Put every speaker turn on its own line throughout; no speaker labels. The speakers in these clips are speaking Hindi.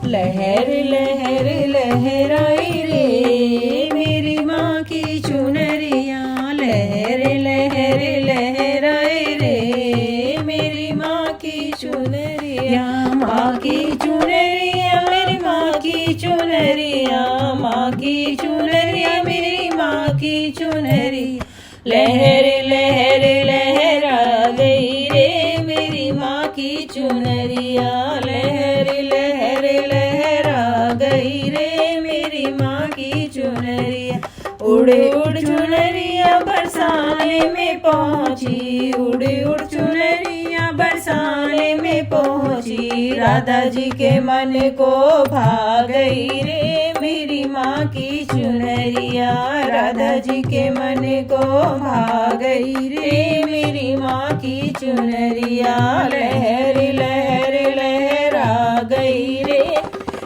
लहर लहर लहराई रे मेरी माँ की चुनरिया। लहर लहर लहराई रे मेरी माँ की चुनरिया। माँ की चुनरिया मेरी माँ की चुनरिया। माँ की चुनरिया मेरी माँ की चुनरिया। लहर लहर लहरा गई रे मेरी माँ की चुनरिया। लहर लहर लहरा गई रे मेरी माँ की चुनरिया। उड़े उड़ चुनरिया बरसाने में पहुँची। उड़े उड़ चुनरिया बरसाने में पहुँची। राधा जी के मन को भा गई रे मेरी माँ की चुनरिया। राधा जी के मन को भा गई रे मेरी माँ की चुनरिया। लहर लहर लहरा गई रे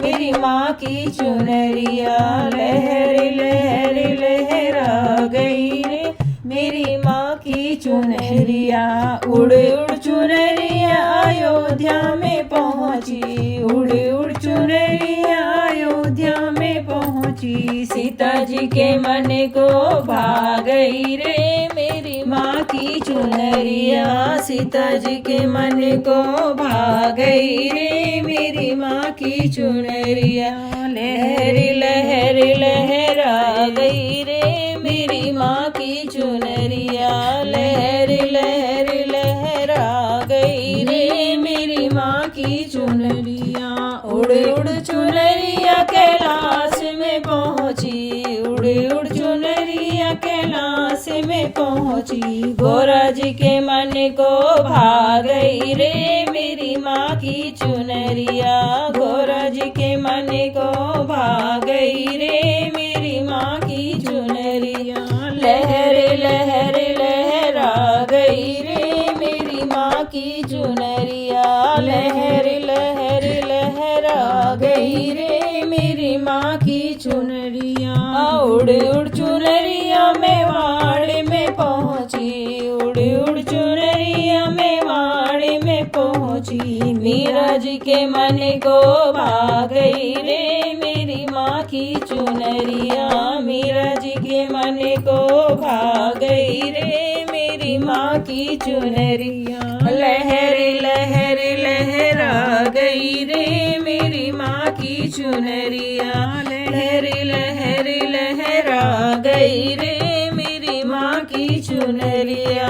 मेरी माँ की चुनरिया। लहर लहर लहरा गई रे मेरी माँ की चुनरिया। उड़ उड़ चुनरिया अयोध्या में पहुँची। उड़ उड़ चुनरिया अयोध्या में पहुँची। सीता जी के मन को भा गई रे मेरी माँ की चुनरिया। सीता जी के मन को भा गई रे मेरी माँ की चुनरिया। लहर लहर लहरा गई रे मेरी माँ की चुनरिया। लहर लहर लहरा गई रे मेरी माँ की चुनरिया। उड़ उड़ चुनरिया कैलाश में पहुँची। उड़ उड़ चुनरिया कैलाश में पहुँची। गोरा जी के मन को भा गई रे मेरी माँ की चुनरिया। गोरा जी के मन को भा गई रे मेरी माँ की चुनरिया। लहर लहर लहरा गई रे मेरी माँ की चुनरिया। लहर लहर लहरा गई रे मेरी माँ की चुनरिया। उड़ उड़ चुनरिया मेवाड़ में पहुँची। उड़ उड़ चुनरिया मेवाड़ में पहुँची। मीरा जी के मन को भा गई रे मेरी माँ की चुनरिया। मीरा जी के मन को भा गई रे मेरी माँ की चुनरिया। लहर लहर लहरा गई रे मेरी माँ की चुनरिया। लहर लहर लहरा गई रे मेरी माँ की चुनरिया।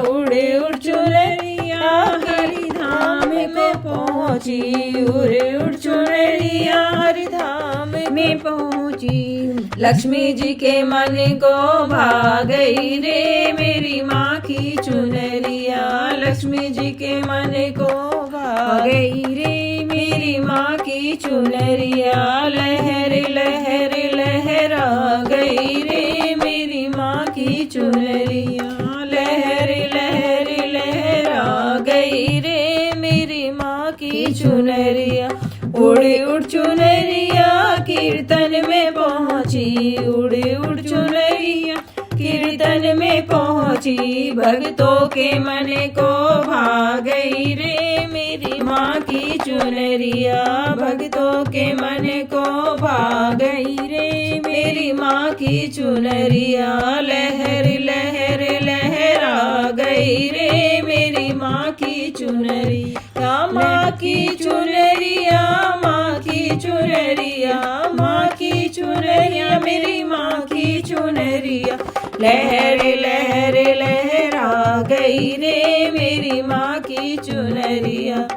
उड़े उड़ चुनरिया हरिधाम में पहुँची। उड़े उड़ चुनरिया हरिधाम में पहुँची। लक्ष्मी जी के मन को भा गई रे मेरी माँ की चुनरिया। लक्ष्मी जी के मन को भा गई रे मेरी माँ की चुनरिया। लहर लहर लहरा गई रे मेरी माँ की चुनरिया। लहर लहर लहरा गई रे मेरी माँ की चुनरिया। उड़े उड़ चुनरिया कीर्तन में पहुँची। उड़े उड़ चुनरिया कीर्तन में पहुँची। भक्तों के मन को भा गई रे मेरी माँ की चुनरिया। भक्तों के मन को भा गई रे मेरी माँ की चुनरिया। लहर लहर लहरा गई रे मेरी माँ की चुनरिया। माँ की चुनरिया माँ की चुनरिया। माँ की चुनरिया मेरी माँ की चुनरिया। लहर लहर लहरा गई रे मेरी माँ की चुनरिया।